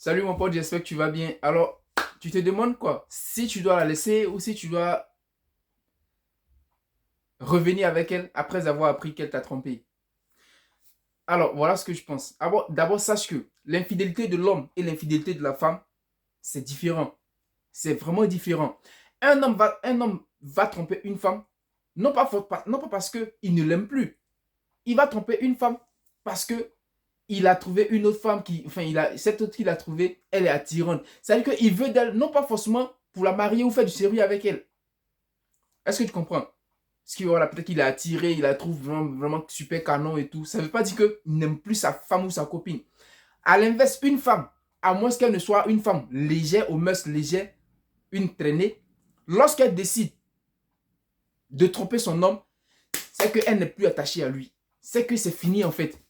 Salut mon pote, j'espère que tu vas bien. Alors, tu te demandes quoi? Si tu dois la laisser ou si tu dois revenir avec elle après avoir appris qu'elle t'a trompé. Alors, voilà ce que je pense. D'abord, sache que l'infidélité de l'homme et l'infidélité de la femme, c'est différent. C'est vraiment différent. Un homme va tromper une femme, non pas parce qu'il ne l'aime plus. Il va tromper une femme parce que il a trouvé une autre femme cette autre qu'il a trouvée, elle est attirante. C'est-à-dire qu'il veut d'elle, non pas forcément pour la marier ou faire du sérieux avec elle. Est-ce que tu comprends? Parce que voilà, peut-être qu'il est attiré, il la trouve vraiment super canon et tout. Ça ne veut pas dire qu'il n'aime plus sa femme ou sa copine. À l'inverse, une femme, à moins qu'elle ne soit une femme légère, aux mœurs légères, une traînée, lorsqu'elle décide de tromper son homme, c'est qu'elle n'est plus attachée à lui. C'est que c'est fini en fait.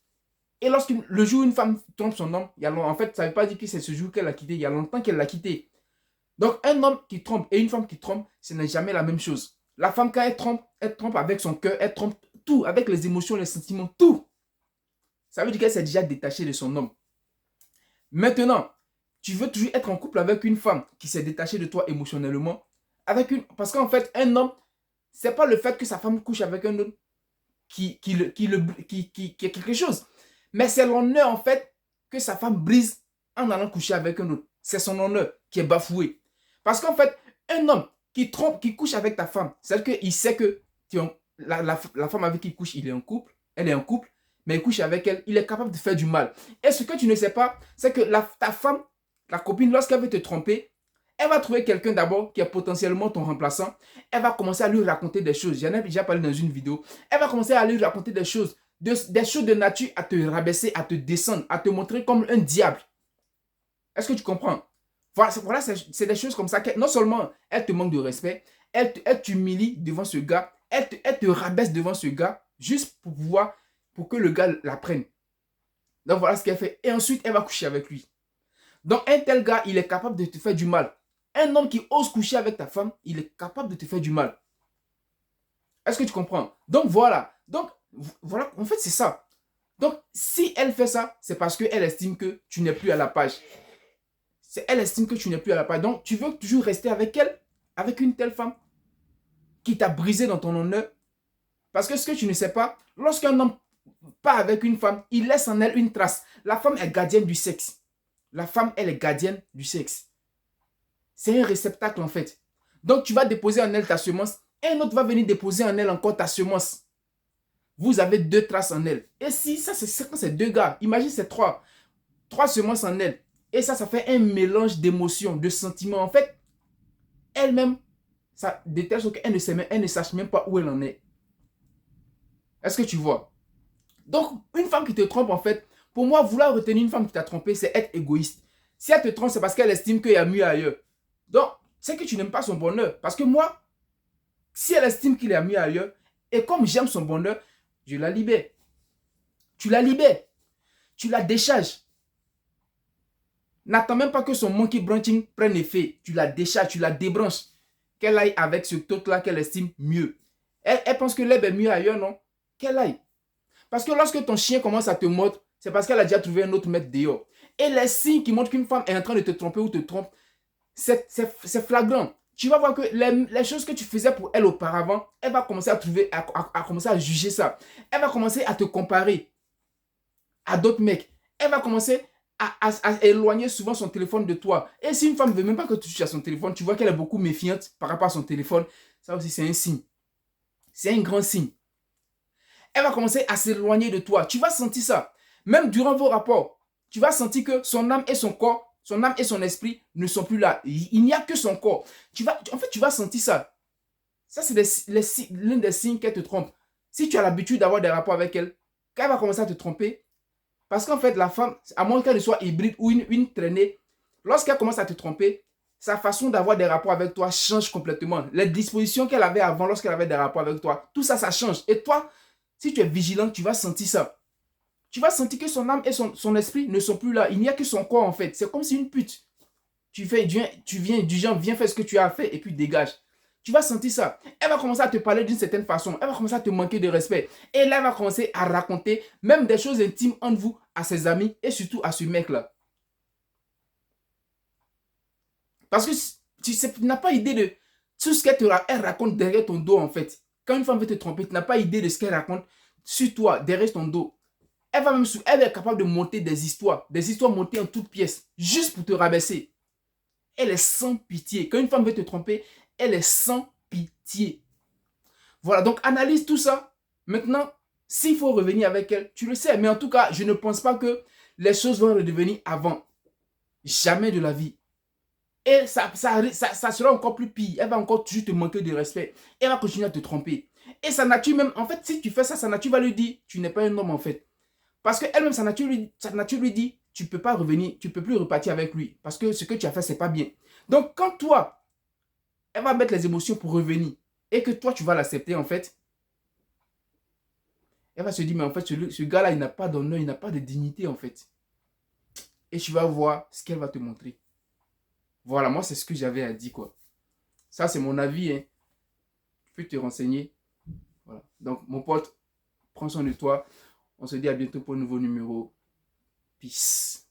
Et lorsque le jour où une femme trompe son homme, en fait, ça ne veut pas dire que c'est ce jour qu'elle l'a quitté. Il y a longtemps qu'elle l'a quitté. Donc, un homme qui trompe et une femme qui trompe, ce n'est jamais la même chose. La femme, quand elle trompe avec son cœur, elle trompe tout, avec les émotions, les sentiments, tout. Ça veut dire qu'elle s'est déjà détachée de son homme. Maintenant, tu veux toujours être en couple avec une femme qui s'est détachée de toi émotionnellement. Parce qu'en fait, un homme, c'est pas le fait que sa femme couche avec un autre qui est quelque chose. Mais c'est l'honneur, en fait, que sa femme brise en allant coucher avec un autre. C'est son honneur qui est bafoué. Parce qu'en fait, un homme qui trompe, qui couche avec ta femme, c'est-à-dire qu'il sait que la femme avec qui il couche, il est en couple, elle est en couple, mais il couche avec elle, il est capable de faire du mal. Et ce que tu ne sais pas, c'est que ta femme, la copine, lorsqu'elle veut te tromper, elle va trouver quelqu'un d'abord qui est potentiellement ton remplaçant. Elle va commencer à lui raconter des choses. J'en ai déjà parlé dans une vidéo. Elle va commencer à lui raconter des choses. Des choses de nature à te rabaisser, à te descendre, à te montrer comme un diable. Est-ce que tu comprends? Voilà, c'est des choses comme ça que non seulement elle te manque de respect, elle t'humilie devant ce gars, elle te rabaisse devant ce gars, juste pour que le gars la prenne. Donc voilà ce qu'elle fait. Et ensuite, elle va coucher avec lui. Donc un tel gars, il est capable de te faire du mal. Un homme qui ose coucher avec ta femme, il est capable de te faire du mal. Est-ce que tu comprends? Donc voilà. En fait, c'est ça. Donc, si elle fait ça, c'est parce qu'elle estime que tu n'es plus à la page. Elle estime que tu n'es plus à la page. Donc, tu veux toujours rester avec elle, avec une telle femme qui t'a brisé dans ton honneur. Parce que ce que tu ne sais pas, lorsqu'un homme part avec une femme, il laisse en elle une trace. La femme est gardienne du sexe. La femme, elle est gardienne du sexe. C'est un réceptacle en fait. Donc, tu vas déposer en elle ta semence, et un autre va venir déposer en elle encore ta semence. Vous avez deux traces en elle. Et si ça, c'est deux gars, imagine c'est trois semences en elle. Et ça fait un mélange d'émotions, de sentiments. En fait, elle-même, ça déteste qu'elle elle ne sache même pas où elle en est. Est-ce que tu vois? Donc, une femme qui te trompe, en fait, pour moi, vouloir retenir une femme qui t'a trompé, c'est être égoïste. Si elle te trompe, c'est parce qu'elle estime qu'il y a mieux ailleurs. Donc, c'est que tu n'aimes pas son bonheur. Parce que moi, si elle estime qu'il y a mieux ailleurs, et comme j'aime son bonheur, je la libère. Tu la libères. Tu la décharges. N'attends même pas que son monkey branching prenne effet. Tu la décharges, tu la débranches. Qu'elle aille avec ce autre-là qu'elle estime mieux. Elle pense que l'herbe est mieux ailleurs, non? Qu'elle aille. Parce que lorsque ton chien commence à te mordre, c'est parce qu'elle a déjà trouvé un autre maître dehors. Et les signes qui montrent qu'une femme est en train de te tromper ou te trompe, c'est flagrant. Tu vas voir que les choses que tu faisais pour elle auparavant, elle va commencer à commencer à juger ça. Elle va commencer à te comparer à d'autres mecs. Elle va commencer à éloigner souvent son téléphone de toi. Et si une femme ne veut même pas que tu touches à son téléphone, tu vois qu'elle est beaucoup méfiante par rapport à son téléphone, ça aussi c'est un signe. C'est un grand signe. Elle va commencer à s'éloigner de toi. Tu vas sentir ça. Même durant vos rapports, tu vas sentir que son âme et son corps, son âme et son esprit ne sont plus là. Il n'y a que son corps. En fait, tu vas sentir ça. Ça, c'est l'un des signes qu'elle te trompe. Si tu as l'habitude d'avoir des rapports avec elle, quand elle va commencer à te tromper, parce qu'en fait, la femme, à moins qu'elle soit hybride ou une traînée, lorsqu'elle commence à te tromper, sa façon d'avoir des rapports avec toi change complètement. Les dispositions qu'elle avait avant lorsqu'elle avait des rapports avec toi, tout ça, ça change. Et toi, si tu es vigilant, tu vas sentir ça. Tu vas sentir que son âme et son esprit ne sont plus là. Il n'y a que son corps en fait. C'est comme si une pute. Tu viens du genre, viens faire ce que tu as fait et puis dégage. Tu vas sentir ça. Elle va commencer à te parler d'une certaine façon. Elle va commencer à te manquer de respect. Et là, elle va commencer à raconter même des choses intimes entre vous à ses amis et surtout à ce mec-là. Parce que tu n'as pas idée de tout ce qu'elle raconte derrière ton dos, en fait. Quand une femme veut te tromper, tu n'as pas idée de ce qu'elle raconte sur toi, derrière ton dos. Elle est capable de monter des histoires montées en toutes pièces, juste pour te rabaisser. Elle est sans pitié. Quand une femme veut te tromper, elle est sans pitié. Voilà, donc analyse tout ça. Maintenant, s'il faut revenir avec elle, tu le sais. Mais en tout cas, je ne pense pas que les choses vont redevenir avant. Jamais de la vie. Et ça sera encore plus pire. Elle va encore toujours te manquer de respect. Elle va continuer à te tromper. Et sa nature même, en fait, si tu fais ça, sa nature va lui dire, tu n'es pas un homme en fait. Parce qu'elle-même, sa nature lui dit, tu ne peux pas revenir, tu ne peux plus repartir avec lui. Parce que ce que tu as fait, ce n'est pas bien. Donc, quand toi, elle va mettre les émotions pour revenir, et que toi, tu vas l'accepter, en fait, elle va se dire, mais en fait, ce gars-là, il n'a pas d'honneur, il n'a pas de dignité, en fait. Et tu vas voir ce qu'elle va te montrer. Voilà, moi, c'est ce que j'avais à dire, quoi. Ça, c'est mon avis, hein. Tu peux te renseigner. Voilà. Donc, mon pote, prends soin de toi. On se dit à bientôt pour un nouveau numéro. Peace.